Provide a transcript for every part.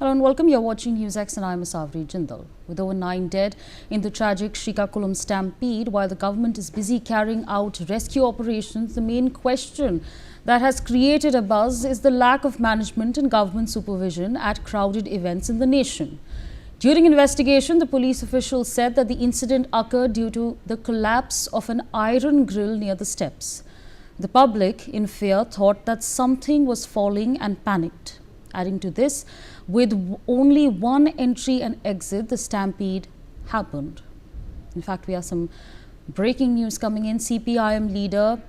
Hello and welcome. You're watching NewsX and I'm Savri Jindal. With over 9 dead in the tragic Srikakulam Stampede, while the government is busy carrying out rescue operations, the main question that has created a buzz is the lack of management and government supervision at crowded events in the nation. During investigation, the police officials said that the incident occurred due to the collapse of an iron grill near the steps. The public, in fear, thought that something was falling and panicked. Adding to this, with only one entry and exit, the stampede happened. In fact, we have some breaking news coming in. CPIM leader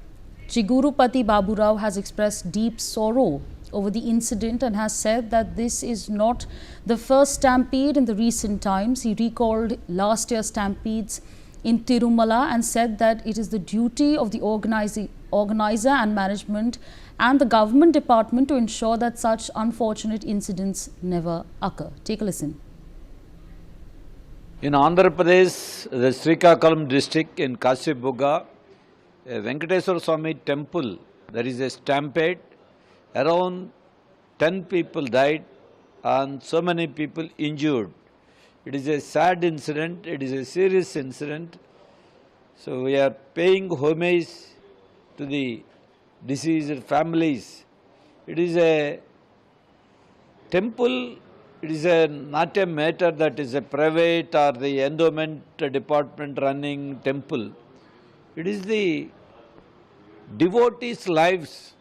Droupadi Baburao has expressed deep sorrow over the incident and has said that this is not the first stampede in the recent times. He recalled last year's stampedes in Tirumala and said that it is the duty of the organizer and management and the government department to ensure that such unfortunate incidents never occur. Take a listen. In Andhra Pradesh, the Srikakulam district in Kashibuga, a Venkateswara Swami temple, there is a stampede. Around 10 people died and so many people injured. It is a sad incident, it is a serious incident. So we are paying homage to the deceased families. It is a temple, it is not a matter that is a private or the endowment department running temple. It is the devotees' lives.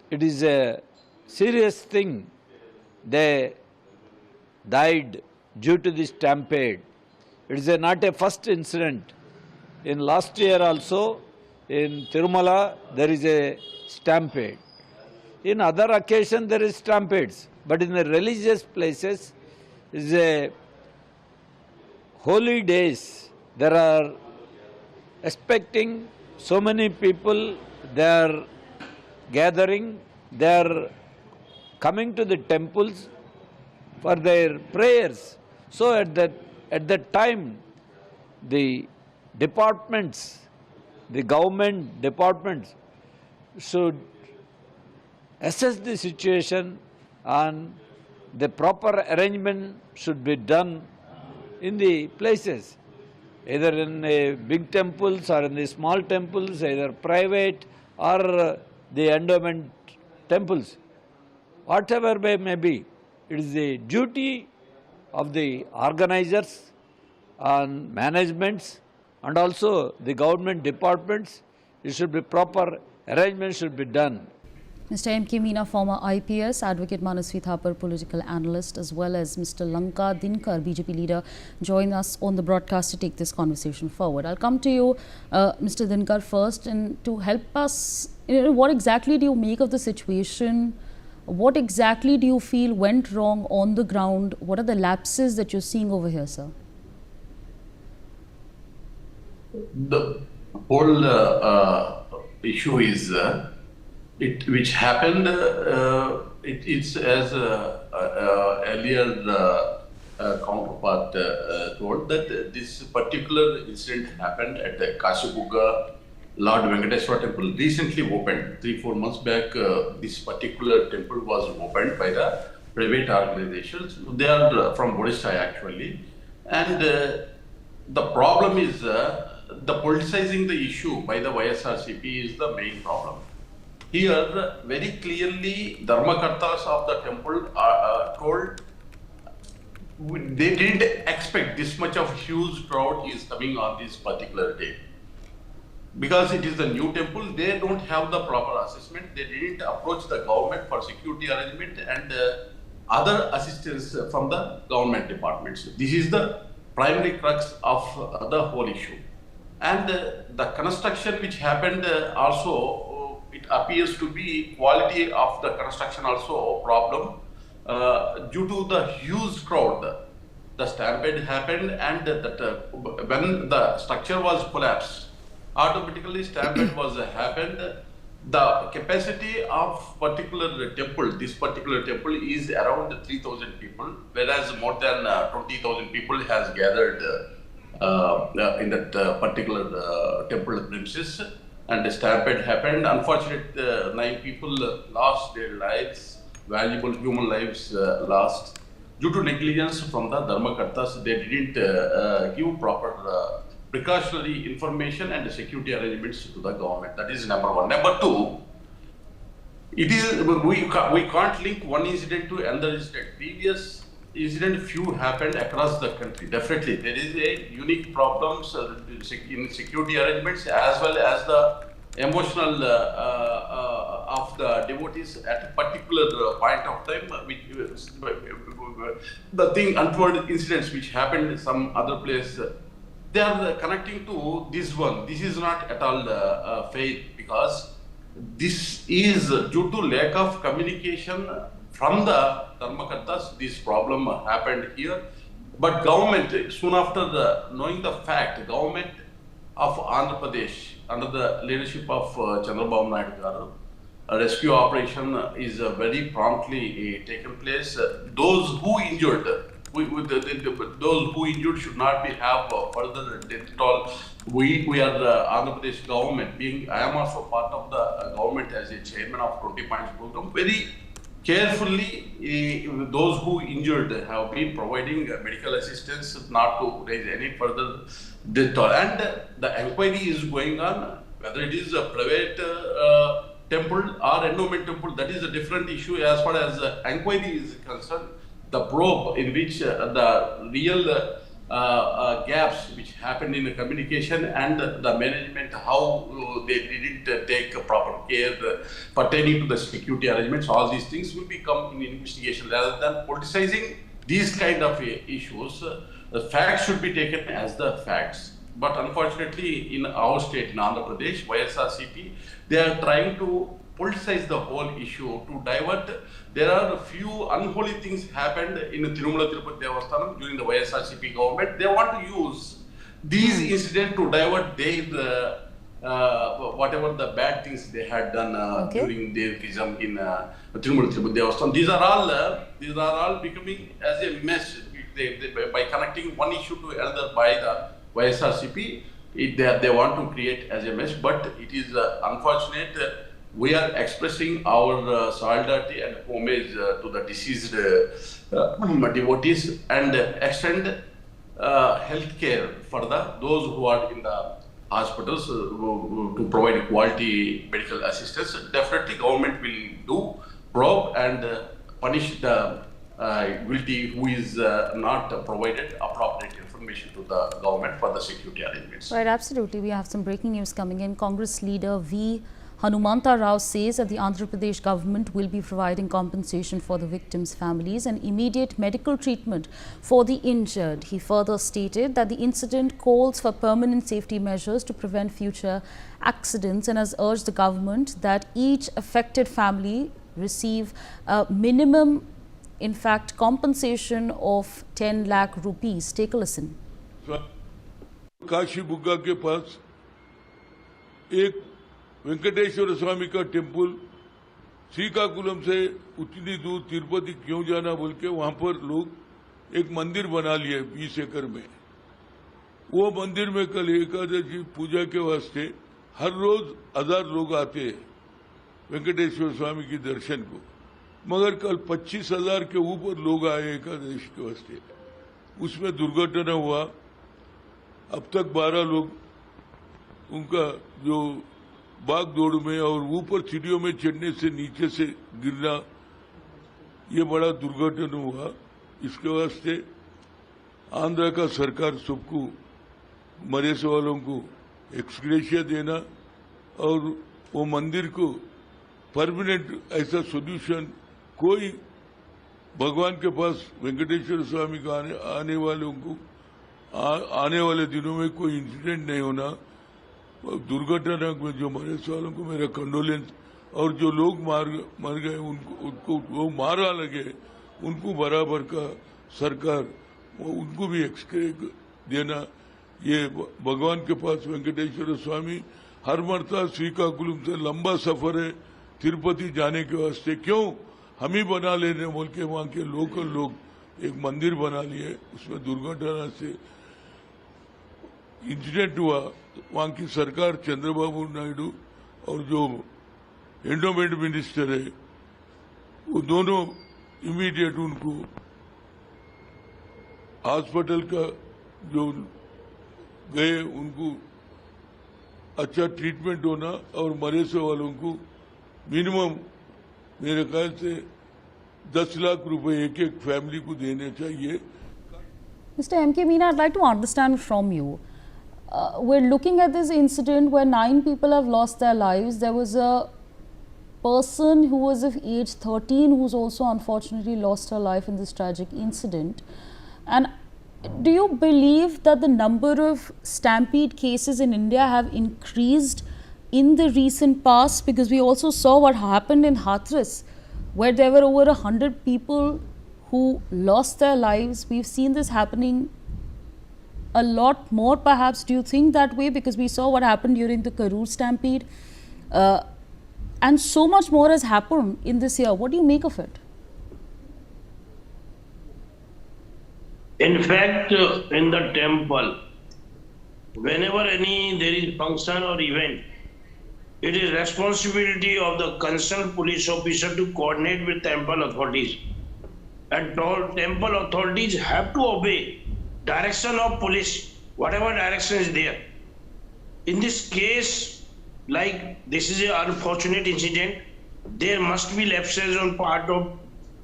It is a serious thing. They died due to this stampede. It is not a first incident. In last year also, in Tirumala, there is a stampede. In other occasions, there is stampedes. But in the religious places, is a holy days. There are expecting so many people, they are gathering, they are coming to the temples for their prayers. So at that time, the departments, the government departments should assess the situation and the proper arrangement should be done in the places, either in big temples or in the small temples, either private or the endowment temples. Whatever may be, it is the duty of the organizers and managements and also the government departments. It should be proper arrangement should be done. Mr. M.K. Meena, former IPS, Advocate Manasvi Thapar, political analyst, as well as Mr. Lanka Dinkar, BJP leader, join us on the broadcast to take this conversation forward. I'll come to you, Mr. Dinkar, first, and to help us, what exactly do you make of the situation? What exactly do you feel went wrong on the ground? What are the lapses that you're seeing over here, sir? The whole issue is which happened. It's as earlier counterpart told that this particular incident happened at the Kashibuga Lord Venkateswara temple, recently opened 3-4 months back. This particular temple was opened by the private organizations. They are from Odisha actually, and the problem is the politicizing the issue by the YSRCP is the main problem. Here, very clearly, Dharmakartas of the temple are told they didn't expect this much of huge crowd is coming on this particular day. Because it is a new temple, they don't have the proper assessment. They didn't approach the government for security arrangement and other assistance from the government departments. This is the primary crux of the whole issue. And the construction which happened also, it appears to be quality of the construction also a problem due to the huge crowd. The stampede happened and when the structure was collapsed, automatically stampede was happened. The capacity of this particular temple is around 3,000 people, whereas more than 20,000 people has gathered in that particular temple premises. And the stampede happened. Unfortunately, 9 people lost their lives, valuable human lives lost. due to negligence from the Dharmakartas, they didn't give proper precautionary information and security arrangements to the government. That is number one. Number two, it is we can't link one incident to another incident. Previous incident few happened across the country. Definitely, there is a unique problems in security arrangements as well as the emotional of the devotees at a particular point of time. The thing untoward incidents which happened in some other place, they are connecting to this one. This is not at all fair, because this is due to lack of communication from the Dharmakartas. This problem happened here. But government, soon after knowing the fact, government of Andhra Pradesh, under the leadership of Chandrababu Naidu garu, a rescue operation is very promptly taken place. Those who injured, those who injured should not be have further death toll. We are Andhra Pradesh government, being I am also part of the government as a chairman of 20 points program. Very carefully, those who injured have been providing medical assistance, not to raise any further death toll. And the inquiry is going on, whether it is a private temple or endowment temple. That is a different issue as far as inquiry is concerned. The probe in which the real gaps which happened in the communication and the management, how they didn't take proper care pertaining to the security arrangements, all these things will become in investigation. Rather than politicizing these kind of issues, the facts should be taken as the facts. But unfortunately, in our state, in Andhra Pradesh, YSRCP, they are trying to politicize the whole issue to divert. There are a few unholy things happened in Tirumala Tirupati Devasthanam during the YSRCP government. They want to use these incidents to divert their whatever the bad things they had done during their ism in Tirumala Tirupati Devasthanam. These are all becoming as a mess. By connecting one issue to another by the YSRCP, they want to create as a mess. But it is unfortunate. We are expressing our solidarity and homage to the deceased devotees and extend health care for those who are in the hospitals to provide quality medical assistance. Definitely, government will do probe and punish the guilty who is not provided appropriate information to the government for the security arrangements. Right, absolutely. We have some breaking news coming in. Congress leader V. Hanumanta Rao says that the Andhra Pradesh government will be providing compensation for the victims' families and immediate medical treatment for the injured. He further stated that the incident calls for permanent safety measures to prevent future accidents and has urged the government that each affected family receive a minimum, in fact, compensation of 10 lakh rupees. Take a listen. Kashi Bugga के पास एक वेंकटेश्वर स्वामी का temple, Srikakulam से उतनी दूर तिरुपति क्यों जाना बोल के वहां पर लोग एक मंदिर बना लिए 20 एकड़ में। वो मंदिर में कल एकादशी पूजा के वास्ते हर रोज 1000 लोग आते हैं वेंकटेश्वर स्वामी की दर्शन को, मगर कल 25,000 के ऊपर लोग आए एकादशी के वास्ते। उसमें दुर्घटना हुआ। अब तक 12 लोग उनका जो बाग दौड़ में और ऊपर सीढ़ियों में चढ़ने से नीचे से गिरना, ये बड़ा दुर्घटना हुआ। इसके वास्ते आंध्र का सरकार सबको मरे वालों को एक्सग्रेशिया देना और वो मंदिर को परमानेंट ऐसा सॉल्यूशन, कोई भगवान के पास वेंकटेश्वर स्वामी का आने वाले दिनों में कोई इंसिडेंट नहीं होना। दुर्घटना में जो मरे वालों को मेरा कंडोलेंस, और जो लोग मर गए उनको वो मारा लगे उनको बराबर का सरकार उनको भी एक्सग्रेशिया देना। ये भगवान के पास वेंकटेश्वर स्वामी हर मरता श्रीकाकुलम से लंबा सफर है तिरुपति जाने के वास्ते, क्यों हम ही बना लेने बोल के वहां के लोकल लोग एक मंदिर बना लिए। उसमें दुर्घटना से इंसिडेंट हुआ। वहां की सरकार चंद्रबाबू नायडू और जो एंडोमेंट मिनिस्टर है वो दोनों इमीडिएट उनको हॉस्पिटल का जो गए उनको अच्छा ट्रीटमेंट होना और मरे से वालों को मिनिमम मेरे ख्याल से 10 लाख रुपए एक एक फैमिली को देने चाहिए. Mr. M.K. Meena, I'd like to understand from you. We're looking at this incident where 9 people have lost their lives. There was a person who was of age 13 who's also unfortunately lost her life in this tragic incident. And do you believe that the number of stampede cases in India have increased in the recent past? Because we also saw what happened in Hathras, where there were over 100 people who lost their lives. We've seen this happening a lot more perhaps. Do you think that way? Because we saw what happened during the Karur Stampede. And so much more has happened in this year. What do you make of it? In fact, in the temple, whenever there is function or event, it is responsibility of the concerned police officer to coordinate with temple authorities. And temple authorities have to obey direction of police, whatever direction is there. In this case, like this is an unfortunate incident, there must be lapses on part of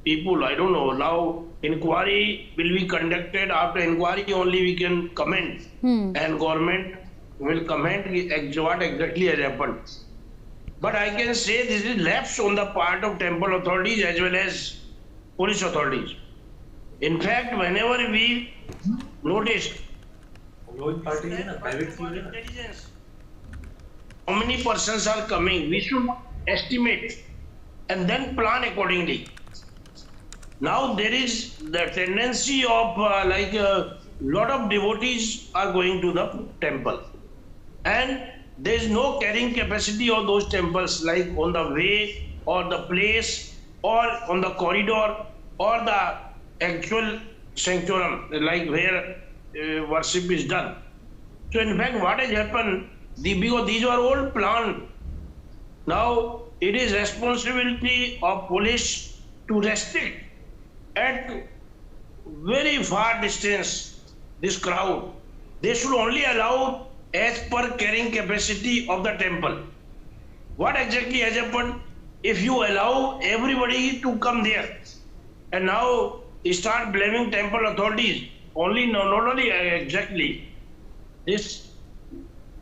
people. I don't know. Now, inquiry will be conducted. After inquiry, only we can comment, and government will comment what exactly has happened. But I can say this is lapse on the part of temple authorities as well as police authorities. In fact, whenever we noticed intelligence, how many persons are coming, we should estimate and then plan accordingly. Now there is the tendency of like a lot of devotees are going to the temple, and there is no carrying capacity of those temples, like on the way or the place or on the corridor or the actual sanctuary, like where worship is done. So in fact, what has happened, because these were all planned. Now it is responsibility of police to restrict at very far distance this crowd. They should only allow as per carrying capacity of the temple. What exactly has happened? If you allow everybody to come there and now start blaming temple authorities, not only exactly this,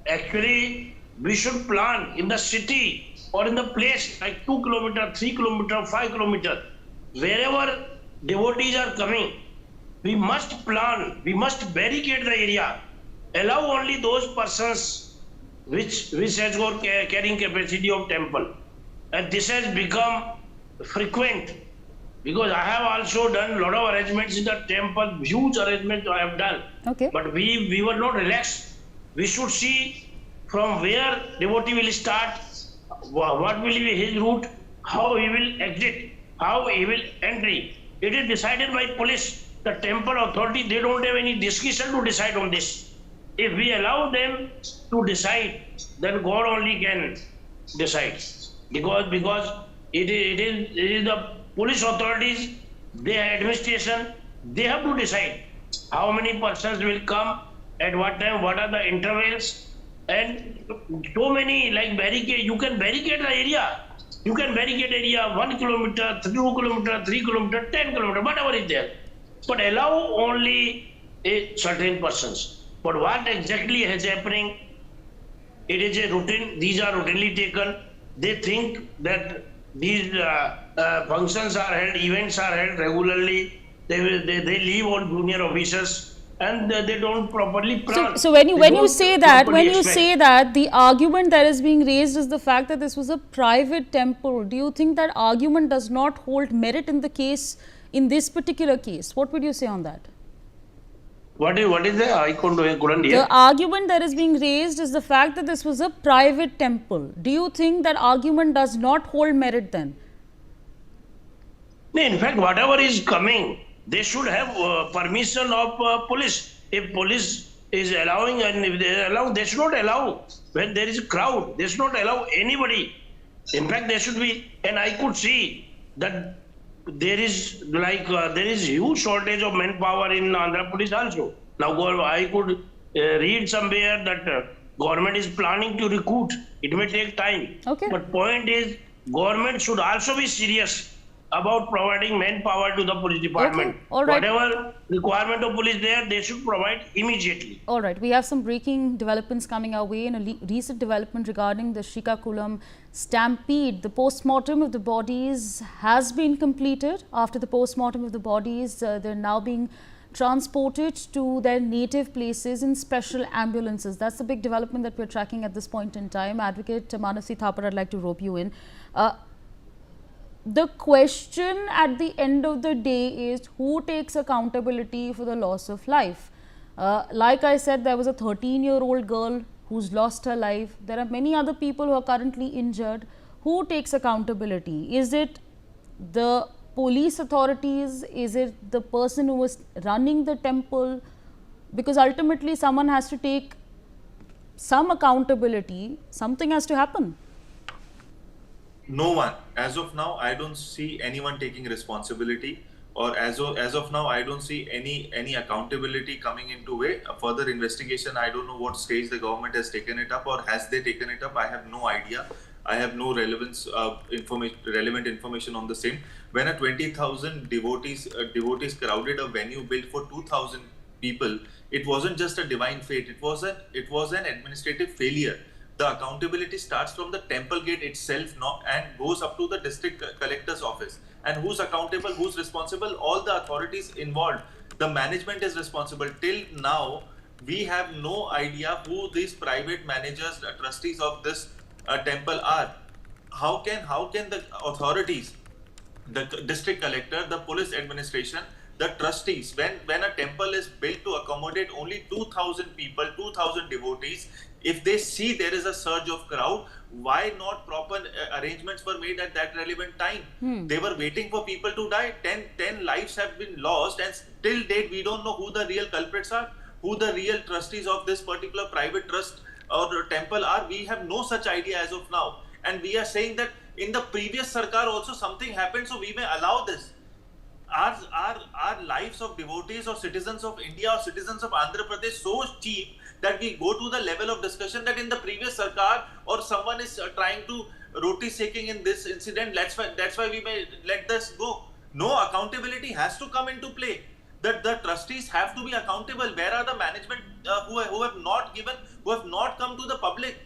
actually we should plan in the city or in the place like 2 kilometers, 3 kilometers, 5 kilometers, wherever devotees are coming, we must plan, we must barricade the area, allow only those persons which has got carrying capacity of temple. And this has become frequent, because I have also done a lot of arrangements in the temple, huge arrangements I have done. Okay. But we were not relaxed. We should see from where devotee will start, what will be his route, how he will exit, how he will enter. It is decided by police. The temple authority, they don't have any discretion to decide on this. If we allow them to decide, then God only can decide. Because it is the police authorities, their administration, they have to decide how many persons will come, at what time, what are the intervals, and so many like barricade. You can barricade the area. You can barricade area 1 kilometer, 2 kilometer, 3 kilometer, 10 kilometer, whatever is there. But allow only a certain persons. But what exactly is happening? It is a routine. These are routinely taken. They think that these functions are held, events are held regularly. They leave on junior officers, and they don't properly plan. So when you say that, the argument that is being raised is the fact that this was a private temple. Do you think that argument does not hold merit in the case, in this particular case? What would you say on that? What is that? I couldn't hear. The argument that is being raised is the fact that this was a private temple. Do you think that argument does not hold merit then? No, in fact, whatever is coming, they should have permission of police. If police is allowing, and if they allow, they should not allow. When there is a crowd, they should not allow anybody. In fact, there should be, and I could see that there is huge shortage of manpower in Andhra Pradesh also. Now I could read somewhere that government is planning to recruit. It may take time. Okay. But point is, government should also be serious about providing manpower to the police department. Okay, all right. Whatever requirement of police there, they should provide immediately. All right, we have some breaking developments coming our way. In a recent development regarding the Srikakulam Stampede, the postmortem of the bodies has been completed. After the postmortem of the bodies, they're now being transported to their native places in special ambulances. That's the big development that we're tracking at this point in time. Advocate Manasi Thapar, I'd like to rope you in. The question at the end of the day is who takes accountability for the loss of life? Like I said, there was a 13-year-old girl who's lost her life. There are many other people who are currently injured. Who takes accountability? Is it the police authorities? Is it the person who was running the temple? Because ultimately someone has to take some accountability. Something has to happen. No one. As of now, I don't see anyone taking responsibility, or as of now, I don't see any accountability coming into a further investigation. I don't know what stage the government has taken it up, or has they taken it up. I have no idea. I have no relevant information on the same. When a 20,000 devotees crowded a venue built for 2,000 people, it wasn't just a divine fate. It was an administrative failure. The accountability starts from the temple gate itself and goes up to the district collector's office. And who's accountable, who's responsible? All the authorities involved. The management is responsible. Till now, we have no idea who these private managers, trustees of this temple are. How can the authorities, the district collector, the police administration, the trustees, when a temple is built to accommodate only 2,000 people, 2,000 devotees, if they see there is a surge of crowd, why not proper arrangements were made at that relevant time? They were waiting for people to die. 10 lives have been lost, and till date we don't know who the real culprits are, who the real trustees of this particular private trust or temple are. We have no such idea as of now, and we are saying that in the previous Sarkar also something happened, so we may allow this. Are lives of devotees or citizens of India or citizens of Andhra Pradesh so cheap that we go to the level of discussion that in the previous Sarkar or someone is trying to roti seking in this incident? That's why we may let this go. No, accountability has to come into play. The trustees have to be accountable. Where are the management who have not come to the public?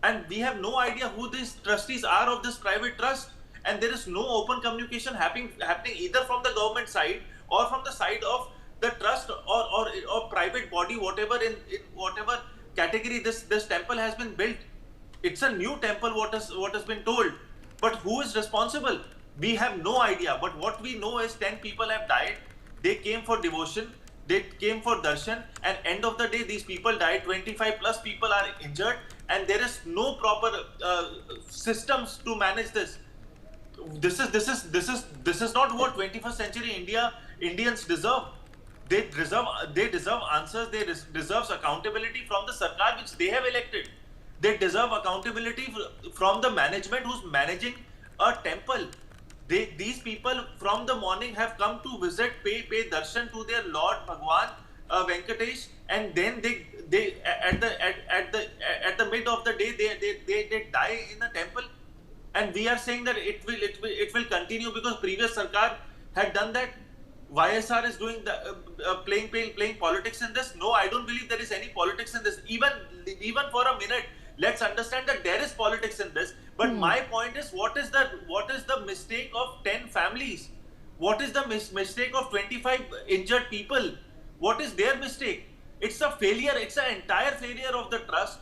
And we have no idea who these trustees are of this private trust. And there is no open communication happening either from the government side or from the side of the trust or private body, whatever in whatever category this temple has been built. It's a new temple, what has been told. But who is responsible? We have no idea. But what we know is 10 people have died. They came for devotion. They came for darshan. And end of the day, these people died. 25 plus people are injured. And there is no proper systems to manage this. This is not what 21st century Indians deserve. They deserve answers. They deserve accountability from the Sarkar which they have elected. They deserve accountability from the management who's managing a temple. These people from the morning have come to visit, pay darshan to their Lord Bhagwan Venkatesh, and then they at the mid of the day they die in the temple. And we are saying that it will continue because previous Sarkar had done that. YSR is doing the playing politics in this. No, I don't believe there is any politics in this. Even for a minute, let's understand that there is politics in this. But my point is, what is the mistake of 10 families? What is the mistake of 25 injured people? What is their mistake? It's a failure. It's an entire failure of the trust.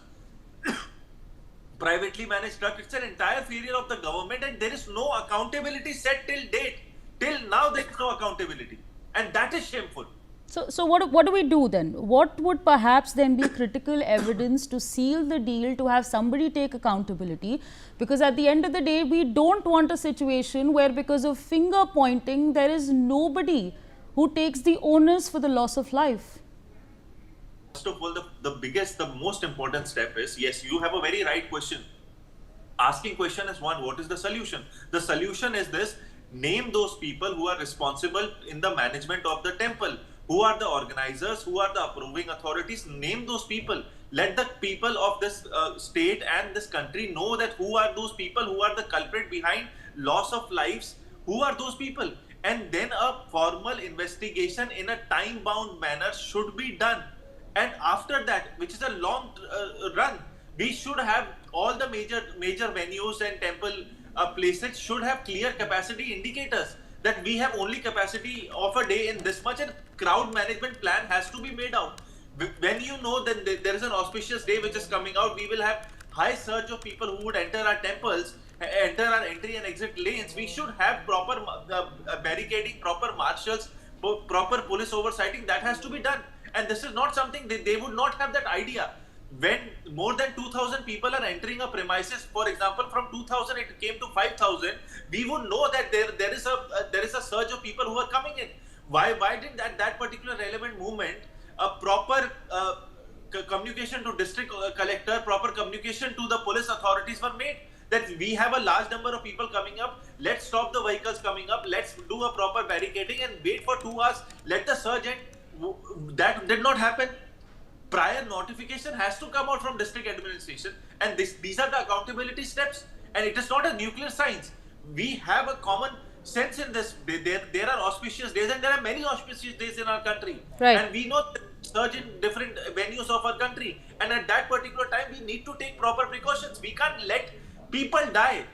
Privately managed trust. It's an entire failure of the government, and there is no accountability set till date. Till now, there is no accountability, and that is shameful. So what do we do then? What would perhaps then be critical evidence to seal the deal, to have somebody take accountability? Because at the end of the day, we don't want a situation where because of finger pointing, there is nobody who takes the onus for the loss of life. First of all, the most important step is, yes, you have a very right question. Asking question is one, what is the solution? The solution is this: name those people who are responsible in the management of the temple. Who are the organizers? Who are the approving authorities? Name those people. Let the people of this state and this country know that who are those people, who are the culprit behind loss of lives, who are those people. And then a formal investigation in a time-bound manner should be done. And after that, which is a long run, we should have all the major venues and temple places should have clear capacity indicators that we have only capacity of a day in this much, and crowd management plan has to be made out. When you know that there is an auspicious day which is coming out, we will have high surge of people who would enter our temples, enter our entry and exit lanes. We should have proper barricading, proper marshals, proper police oversighting. That has to be done. And this is not something they would not have that idea. When more than 2,000 people are entering a premises, for example, from 2,000 it came to 5,000, we would know that there is a surge of people who are coming in. Why didn't that particular relevant movement a proper communication to district collector, proper communication to the police authorities were made? That we have a large number of people coming up, let's stop the vehicles coming up, let's do a proper barricading and wait for 2 hours, let the surge end. That did not happen. Prior notification has to come out from district administration, and these are the accountability steps. And it is not a nuclear science. We have a common sense in this. There are auspicious days, and there are many auspicious days in our country. Right. And we know surge in different venues of our country. And at that particular time, we need to take proper precautions. We can't let people die.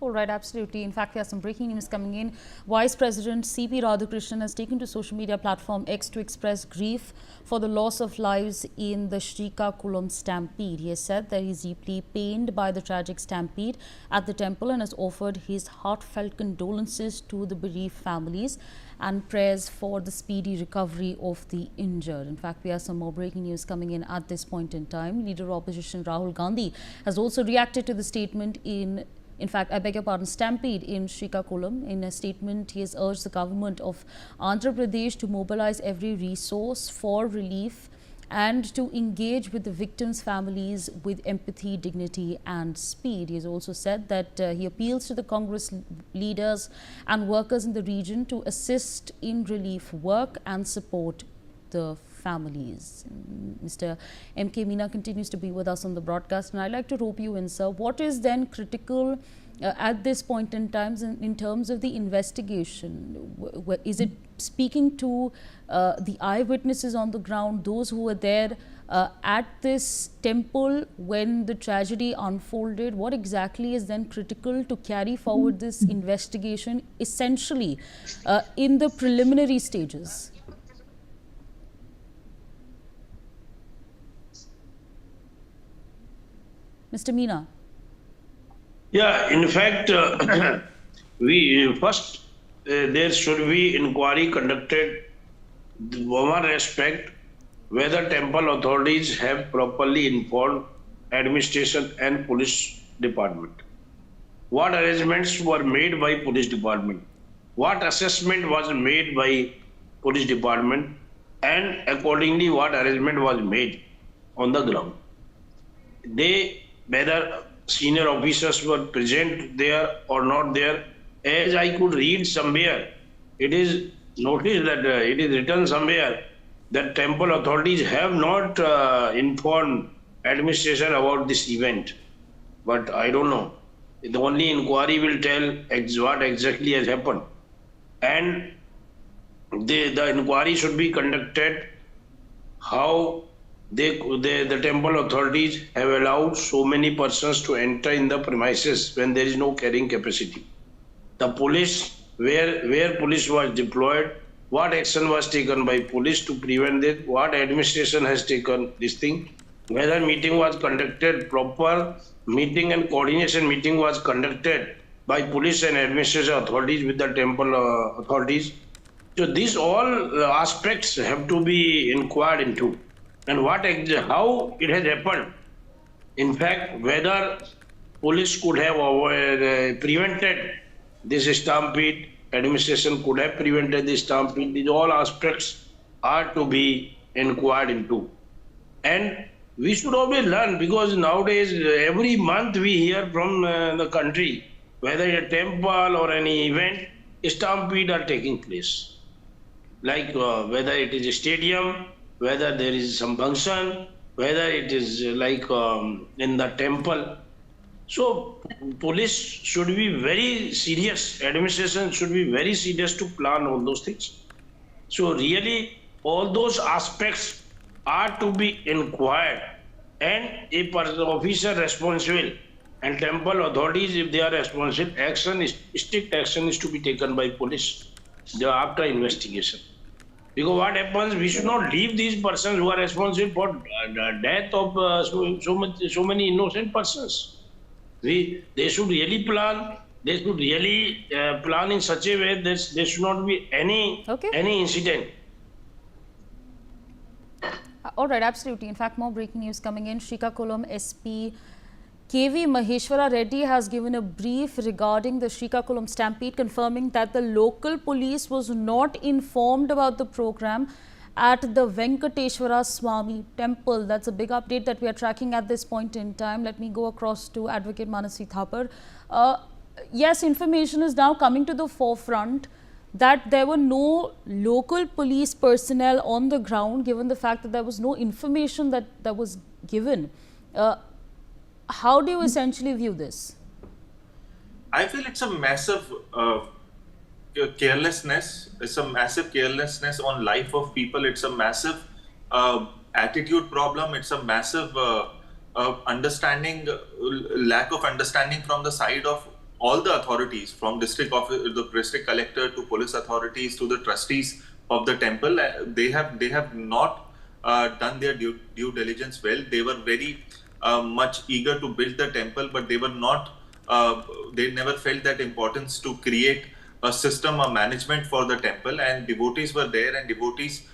All right, absolutely. In fact, we have some breaking news coming in. Vice President C.P. Radhakrishnan has taken to social media platform X to express grief for the loss of lives in the Srikakulam Stampede. He has said that he is deeply pained by the tragic stampede at the temple and has offered his heartfelt condolences to the bereaved families and prayers for the speedy recovery of the injured. In fact, we have some more breaking news coming in at this point in time. Leader of Opposition Rahul Gandhi has also reacted to the statement in fact, I beg your pardon, Stampede in Srikakulam. In a statement, he has urged the government of Andhra Pradesh to mobilize every resource for relief and to engage with the victims' families with empathy, dignity and speed. He has also said that he appeals to the Congress leaders and workers in the region to assist in relief work and support the families. Mr. M.K. Meena continues to be with us on the broadcast, and I'd like to rope you in, sir. What is then critical at this point in time in terms of the investigation? Is it speaking to the eyewitnesses on the ground, those who were there at this temple when the tragedy unfolded? What exactly is then critical to carry forward this investigation, essentially in the preliminary stages? Mr. Meena. Yeah, in fact, we first there should be inquiry conducted in one respect whether temple authorities have properly informed administration and police department. What arrangements were made by police department? What assessment was made by police department? And accordingly, what arrangement was made on the ground? Whether senior officers were present there or not there, as I could read somewhere, it is noticed that it is written somewhere that temple authorities have not informed administration about this event. But I don't know. The only inquiry will tell what exactly has happened. And the inquiry should be conducted how the temple authorities have allowed so many persons to enter in the premises when there is no carrying capacity. The police, where police was deployed, what action was taken by police to prevent it, what administration has taken this thing, whether meeting was conducted, proper meeting and coordination meeting was conducted by police and administration authorities with the temple authorities. So these all aspects have to be inquired into. And how it has happened. In fact, whether police could have prevented this stampede, administration could have prevented this stampede. These all aspects are to be inquired into. And we should always learn, because nowadays every month we hear from the country whether a temple or any event, stampede are taking place. Like whether it is a stadium, whether there is some function, whether it is like in the temple. So police should be very serious, administration should be very serious to plan all those things. So really all those aspects are to be inquired, and a officer responsible and temple authorities, if they are responsible, strict action is to be taken by police after investigation. Because what happens, we should not leave these persons who are responsible for the death of so many innocent persons. They should really plan. They should really plan in such a way that there should not be any incident. All right, absolutely. In fact, more breaking news coming in. Srikakulam SP KV Maheshwara Reddy has given a brief regarding the Srikakulam Stampede, confirming that the local police was not informed about the program at the Venkateshwara Swami temple. That's a big update that we are tracking at this point in time. Let me go across to Advocate Manasi Thapar. Yes, information is now coming to the forefront that there were no local police personnel on the ground, given the fact that there was no information that was given. How do you essentially view this? I feel it's a massive carelessness. It's a massive carelessness on life of people. It's a massive attitude problem. It's a massive understanding, lack of understanding from the side of all the authorities, from the district collector to police authorities to the trustees of the temple. They have not done their due diligence well. They were very much eager to build the temple, but they were not. They never felt that importance to create a system, a management for the temple. And devotees were there, and devotees,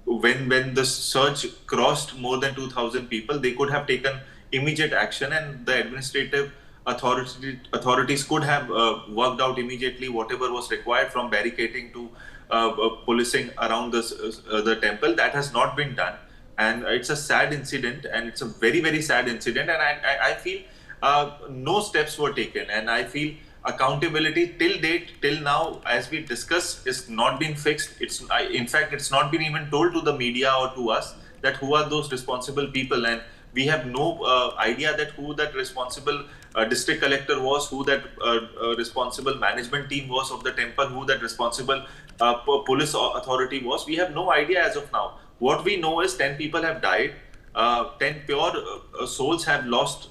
when the surge crossed more than 2,000 people, they could have taken immediate action, and the administrative authorities could have worked out immediately whatever was required, from barricading to policing around the temple. That has not been done, and it's a sad incident, and it's a very, very sad incident. And I feel no steps were taken, and I feel accountability till date, till now, as we discuss, is not been fixed. In fact, it's not been even told to the media or to us that who are those responsible people, and we have no idea that who that responsible district collector was, who that responsible management team was of the temple, who that responsible police authority was. We have no idea as of now. What we know is 10 people have died, 10 pure souls have lost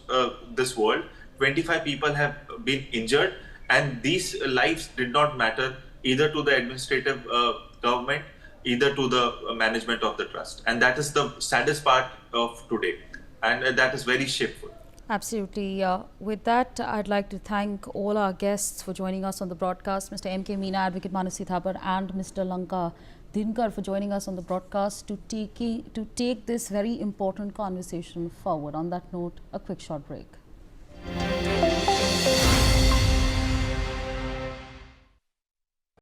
this world, 25 people have been injured, and these lives did not matter either to the administrative government, either to the management of the trust. And that is the saddest part of today. And that is very shameful. Absolutely. With that, I'd like to thank all our guests for joining us on the broadcast, Mr. M.K. Meena, Advocate Manasi Thapar, and Mr. Lanka Dinkar for joining us on the broadcast to take this very important conversation forward. On that note, a quick short break.